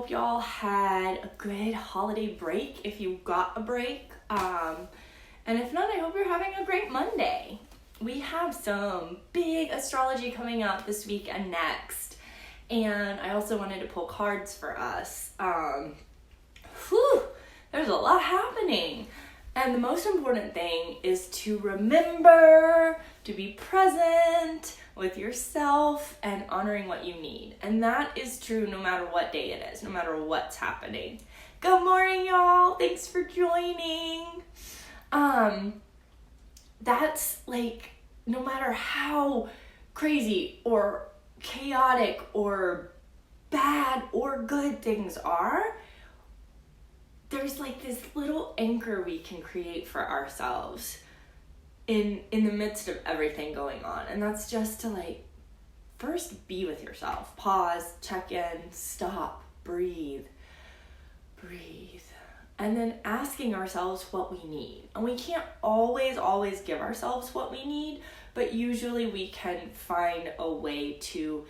hope y'all had a good holiday break if you got a break. And if not, I hope you're having a great Monday. We have some big astrology coming up this week and next. And I also wanted to pull cards for us. There's a lot happening. And the most important thing is to remember to be present with yourself and honoring what you need. And that is true no matter what day it is, no matter what's happening. Good morning, y'all. Thanks for joining. That's like, no matter how crazy or chaotic or bad or good things are, there's like this little anchor we can create for ourselves in the midst of everything going on. And that's just to like, first be with yourself. Pause, check in, stop, breathe. And then asking ourselves what we need. And we can't always give ourselves what we need, but usually we can find a way to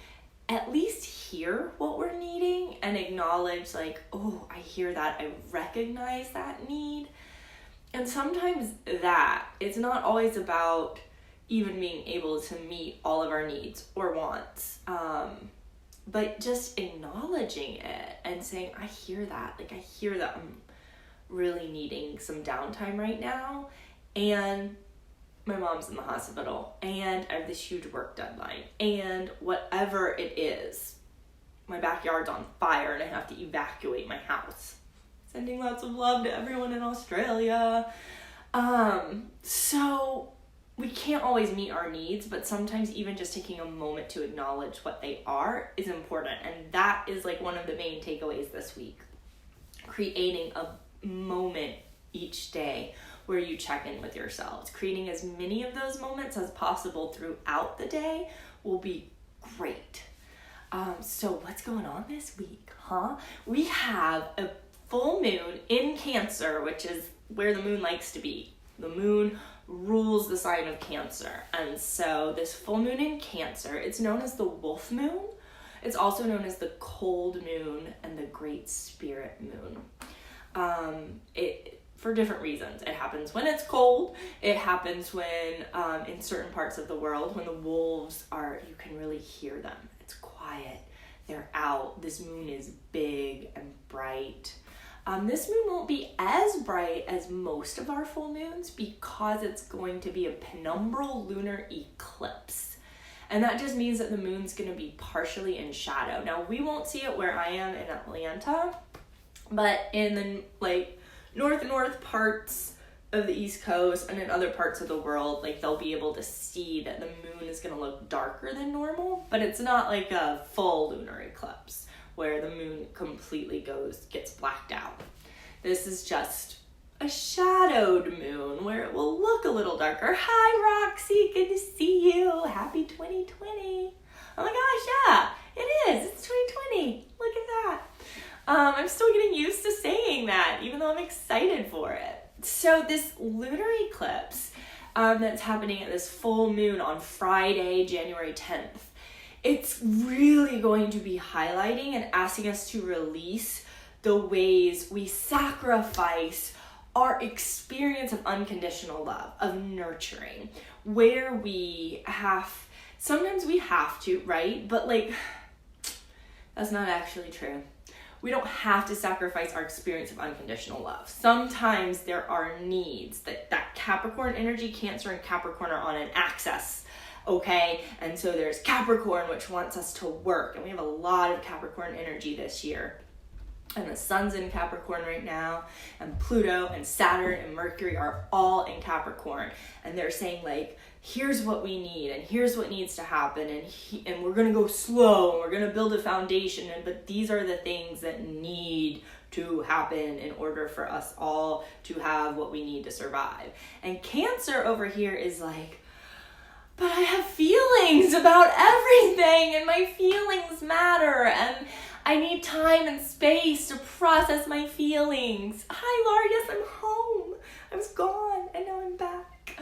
at least hear what we're needing and acknowledge like, oh, I hear that, I recognize that need. And sometimes that, it's not always about even being able to meet all of our needs or wants, but just acknowledging it and saying, I hear that, like I hear that I'm really needing some downtime right now, and my mom's in the hospital, and I have this huge work deadline, and whatever it is, my backyard's on fire and I have to evacuate my house. Sending lots of love to everyone in Australia. So we can't always meet our needs, but sometimes even just taking a moment to acknowledge what they are is important. And that is like one of the main takeaways this week. Creating a moment each day where you check in with yourselves. Creating as many of those moments as possible throughout the day will be great. So what's going on this week, huh? We have a full moon in Cancer, which is where the moon likes to be. The moon rules the sign of Cancer. And so this full moon in Cancer, it's known as the wolf moon. It's also known as the cold moon and the great spirit moon. For different reasons. It happens when it's cold. It happens when, in certain parts of the world, when the wolves you can really hear them. It's quiet. They're out. This moon is big and bright. This moon won't be as bright as most of our full moons because it's going to be a penumbral lunar eclipse. And that just means that the moon's going to be partially in shadow. Now, we won't see it where I am in Atlanta, but in the north parts of the East Coast and in other parts of the world, like they'll be able to see that the moon is going to look darker than normal, but it's not like a full lunar eclipse where the moon completely gets blacked out. This is just a shadowed moon where it will look a little darker. Hi, Roxy, good to see you. Happy 2020. Oh my gosh, yeah, it is. It's 2020. Look at that. I'm still getting used to saying that, even though I'm excited for it. So this lunar eclipse that's happening at this full moon on Friday, January 10th, it's really going to be highlighting and asking us to release the ways we sacrifice our experience of unconditional love, of nurturing, where sometimes we have to, right? But like, that's not actually true. We don't have to sacrifice our experience of unconditional love. Sometimes there are needs that Capricorn energy, Cancer and Capricorn are on an axis, okay? And so there's Capricorn, which wants us to work. And we have a lot of Capricorn energy this year. And the sun's in Capricorn right now. And Pluto and Saturn and Mercury are all in Capricorn. And they're saying like, here's what we need and here's what needs to happen, and we're going to go slow and we're going to build a foundation, but these are the things that need to happen in order for us all to have what we need to survive. And Cancer over here is like, but I have feelings about everything and my feelings matter and I need time and space to process my feelings. Hi, Laura. Yes, I'm home. I was gone and now I'm back.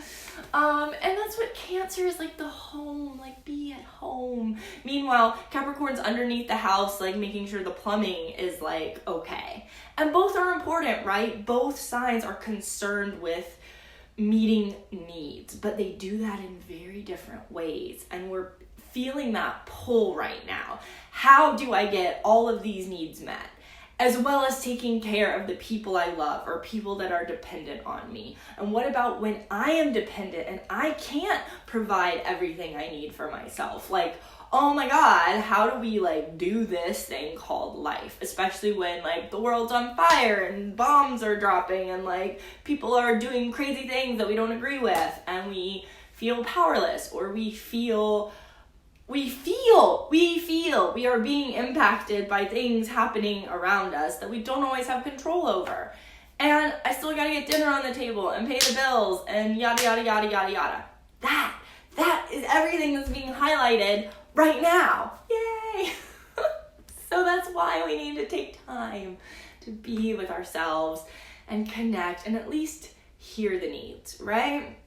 And that's what Cancer is, like the home, like be at home. Meanwhile, Capricorn's underneath the house, like making sure the plumbing is like okay. And both are important, right? Both signs are concerned with meeting needs, but they do that in very different ways. And we're feeling that pull right now. How do I get all of these needs met? As well as taking care of the people I love or people that are dependent on me. And what about when I am dependent and I can't provide everything I need for myself? Like, oh my God, how do we like do this thing called life? Especially when like the world's on fire and bombs are dropping and like people are doing crazy things that we don't agree with and we feel powerless or we feel we are being impacted by things happening around us that we don't always have control over. And I still gotta get dinner on the table and pay the bills and yada, yada, yada, yada, yada. That is everything that's being highlighted right now. Yay! So that's why we need to take time to be with ourselves and connect and at least hear the needs, right?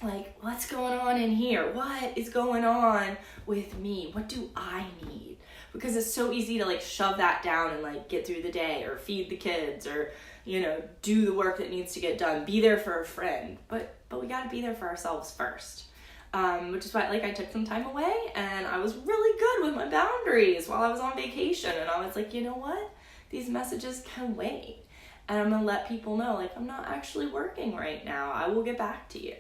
Like, what's going on in here? What is going on with me? What do I need? Because it's so easy to like shove that down and like get through the day or feed the kids or, you know, do the work that needs to get done. Be there for a friend. But we got to be there for ourselves first. Which is why like I took some time away and I was really good with my boundaries while I was on vacation. And I was like, you know what? These messages can wait. And I'm going to let people know, like, I'm not actually working right now. I will get back to you.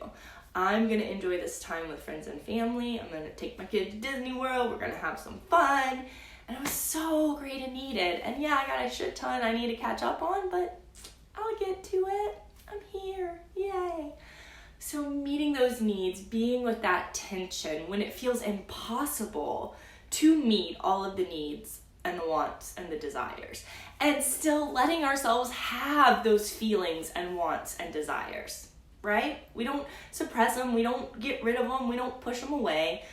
I'm going to enjoy this time with friends and family. I'm going to take my kid to Disney World. We're going to have some fun. And it was so great and needed. And yeah, I got a shit ton I need to catch up on, but I'll get to it. I'm here. Yay. So meeting those needs, being with that tension when it feels impossible to meet all of the needs and the wants and the desires. And still letting ourselves have those feelings and wants and desires. Right? We don't suppress them. We don't get rid of them. We don't push them away.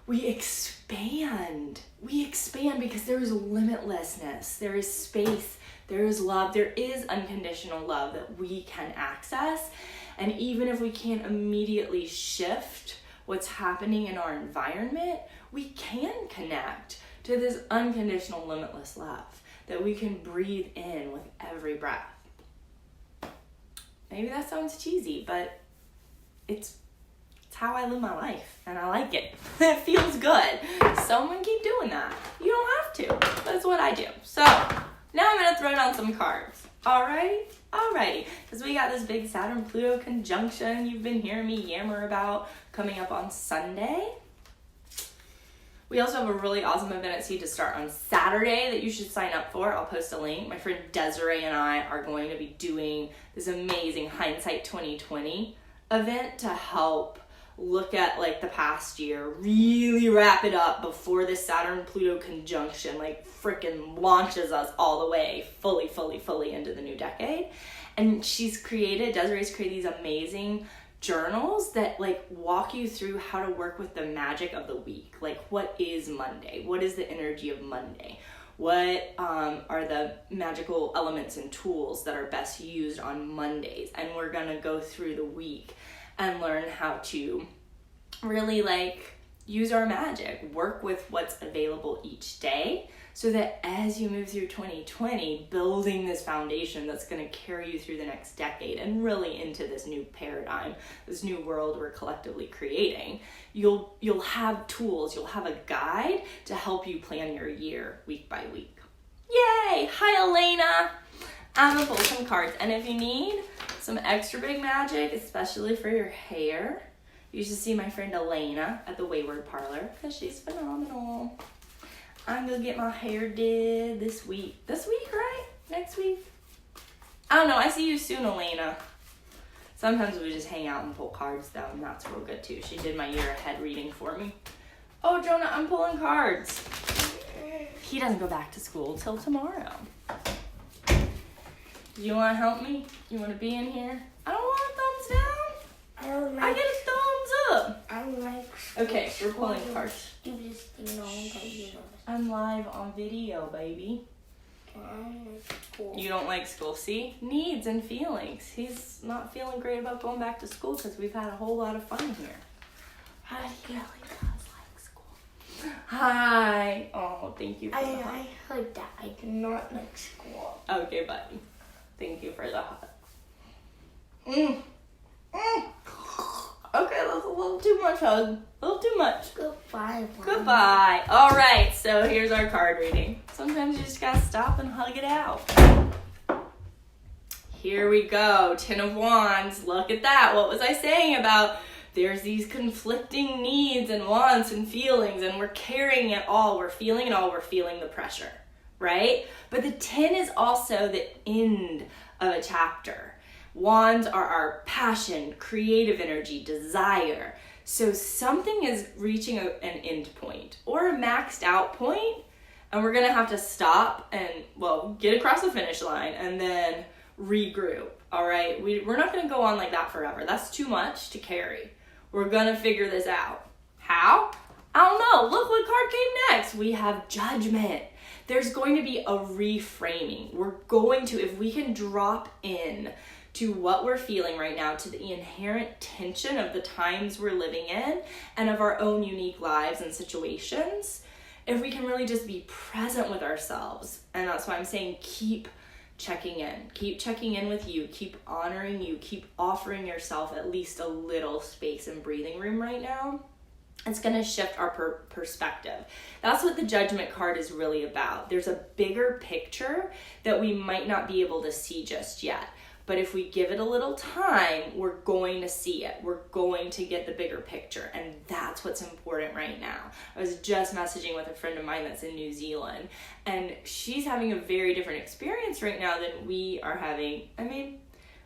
We expand. We expand because there is limitlessness. There is space. There is love. There is unconditional love that we can access. And even if we can't immediately shift what's happening in our environment, we can connect to this unconditional, limitless love that we can breathe in with every breath. Maybe that sounds cheesy, but it's how I live my life, and I like it. It feels good. So I'm going to keep doing that. You don't have to. That's what I do. So now I'm going to throw down some cards. Alrighty. Because we got this big Saturn-Pluto conjunction you've been hearing me yammer about coming up on Sunday. We also have a really awesome event at Seed to Start on Saturday that you should sign up for. I'll post a link. My friend Desiree and I are going to be doing this amazing Hindsight 2020 event to help look at like the past year, really wrap it up before this Saturn-Pluto conjunction like freaking launches us all the way fully into the new decade. And Desiree's created these amazing journals that like walk you through how to work with the magic of the week. Like, what is Monday? What is the energy of Monday? What are the magical elements and tools that are best used on Mondays? And we're gonna go through the week and learn how to really like use our magic, work with what's available each day, so that as you move through 2020, building this foundation that's going to carry you through the next decade and really into this new paradigm, this new world we're collectively creating, you'll have tools, you'll have a guide to help you plan your year week by week. Yay! Hi, Elena! I'm gonna pull some cards, and if you need some extra big magic, especially for your hair, you should see my friend Elena at the Wayward Parlor, because she's phenomenal. I'm gonna get my hair did this week, right? Next week? I don't know, I see you soon, Elena. Sometimes we just hang out and pull cards though, and that's real good too. She did my year ahead reading for me. Oh, Jonah, I'm pulling cards. He doesn't go back to school till tomorrow. You wanna help me? You wanna be in here? I don't want a thumbs down. I get a thumbs up. I don't like. Okay, we're pulling cards. Do this thing on. I'm live on video, baby. I don't like school. You don't like school. See? Needs and feelings. He's not feeling great about going back to school because we've had a whole lot of fun here. I really does like school. Hi. Oh, thank you for the hug. I like that. I do not like school. Okay, buddy. Thank you for the hug. Okay, that's a little too much hug. A little too much. Goodbye, Mom. Goodbye. All right, so here's our card reading. Sometimes you just gotta stop and hug it out. Here we go. 10 of Wands. Look at that. What was I saying about there's these conflicting needs and wants and feelings, and we're carrying it all. We're feeling it all. We're feeling the pressure, right? But the 10 is also the end of a chapter. Wands are our passion, creative energy, desire. So something is reaching an end point or a maxed out point, and we're gonna have to stop and, well, get across the finish line and then regroup, all right? We're not gonna go on like that forever. That's too much to carry. We're gonna figure this out. How? I don't know. Look what card came next. We have Judgment. There's going to be a reframing. We're going to, if we can drop in to what we're feeling right now, to the inherent tension of the times we're living in and of our own unique lives and situations, if we can really just be present with ourselves. And that's why I'm saying keep checking in with you, keep honoring you, keep offering yourself at least a little space and breathing room right now. It's going to shift our perspective. That's what the Judgment card is really about. There's a bigger picture that we might not be able to see just yet. But if we give it a little time, we're going to see it. We're going to get the bigger picture. And that's what's important right now. I was just messaging with a friend of mine that's in New Zealand, and she's having a very different experience right now than we are having. I mean,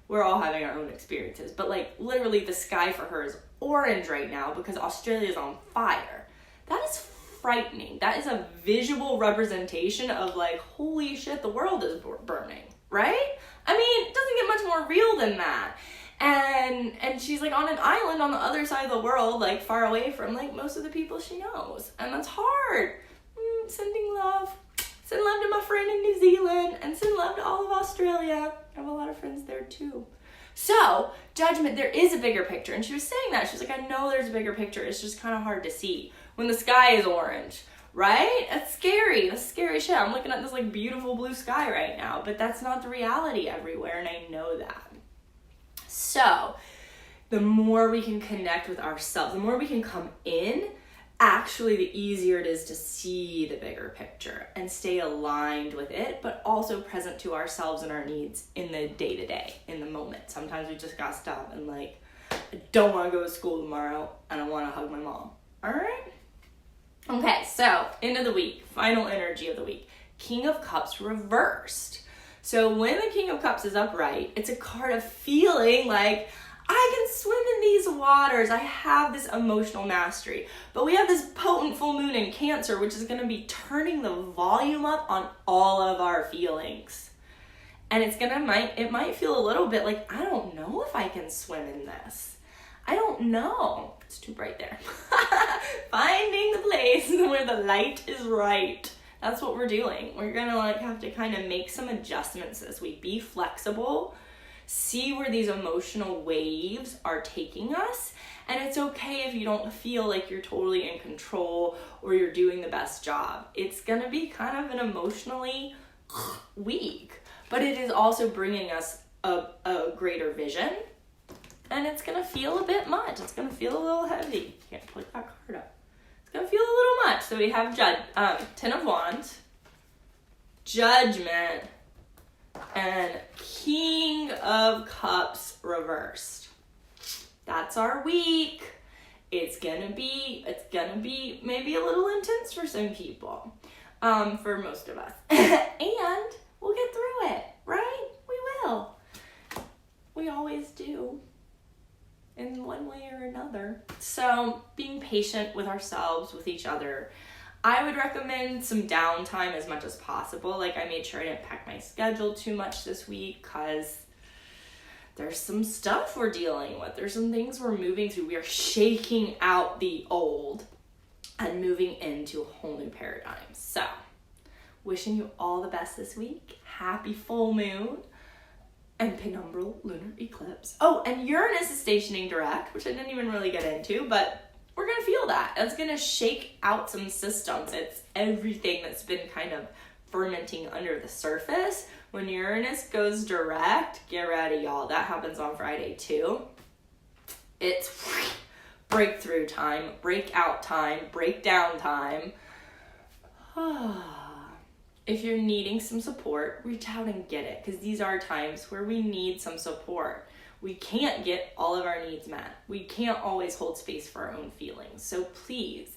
we're all having our own experiences, but like literally the sky for her is orange right now because Australia is on fire. That is frightening. That is a visual representation of like, holy shit, the world is burning, right? I mean, it doesn't get much more real than that. And she's like on an island on the other side of the world, like far away from like most of the people she knows. And that's hard. Sending love. Send love to my friend in New Zealand, and send love to all of Australia. I have a lot of friends there too. So, Judgment, there is a bigger picture. And she was saying that. She's like, I know there's a bigger picture. It's just kind of hard to see when the sky is orange. Right? That's scary. That's scary shit. I'm looking at this like beautiful blue sky right now, but that's not the reality everywhere, and I know that. So, the more we can connect with ourselves, the more we can come in, actually the easier it is to see the bigger picture and stay aligned with it, but also present to ourselves and our needs in the day-to-day, in the moment. Sometimes we just gotta stop and like, I don't want to go to school tomorrow, and I want to hug my mom. All right? Okay, so end of the week, final energy of the week. King of Cups reversed. So when the King of Cups is upright, it's a card of feeling like, I can swim in these waters. I have this emotional mastery. But we have this potent full moon in Cancer, which is going to be turning the volume up on all of our feelings. And it might feel a little bit like, I don't know if I can swim in this. I don't know. It's too bright there. Finding the place where the light is right. That's what we're doing. We're going to like have to kind of make some adjustments this week. Be flexible. See where these emotional waves are taking us. And it's okay if you don't feel like you're totally in control or you're doing the best job. It's going to be kind of an emotionally week. But it is also bringing us a greater vision. And it's going to feel a bit much. It's going to feel a little heavy. Can't put that card up. It's going to feel a little much. So we have 10 of Wands, Judgment, and King of Cups reversed. That's our week. It's gonna be maybe a little intense for some people, for most of us. And we'll get through it, right? We will. We always do, in one way or another. So being patient with ourselves, with each other. I would recommend some downtime as much as possible. Like I made sure I didn't pack my schedule too much this week because there's some stuff we're dealing with. There's some things we're moving through. We are shaking out the old and moving into a whole new paradigm. So Wishing you all the best this week. Happy full moon and penumbral lunar eclipse. Oh, and Uranus is stationing direct, which I didn't even really get into, but we're going to feel that. It's going to shake out some systems. It's everything that's been kind of fermenting under the surface. When Uranus goes direct, get ready, y'all. That happens on Friday too. It's breakthrough time, breakout time, breakdown time. If you're needing some support, reach out and get it, because these are times where we need some support. We can't get all of our needs met. We can't always hold space for our own feelings. So please,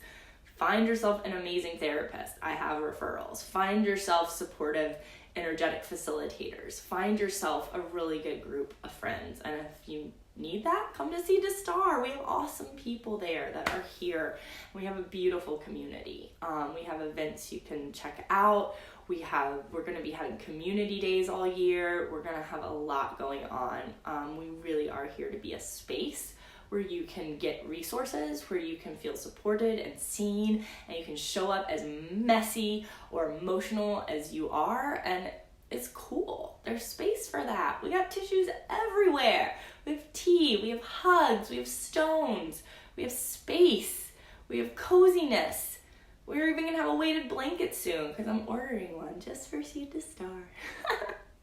find yourself an amazing therapist. I have referrals. Find yourself supportive, energetic facilitators. Find yourself a really good group of friends. And if you need that, come to See the Star. We have awesome people there that are here. We have a beautiful community. We have events you can check out. We're going to be having community days all year. We're going to have a lot going on. We really are here to be a space where you can get resources, where you can feel supported and seen, and you can show up as messy or emotional as you are, and it's cool. There's space for that. We got tissues everywhere. We have tea, we have hugs, we have stones, we have space, we have coziness. We're even gonna have a weighted blanket soon because I'm ordering one just for See the Star.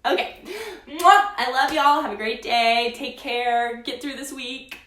Okay, mwah! I love y'all. Have a great day. Take care. Get through this week.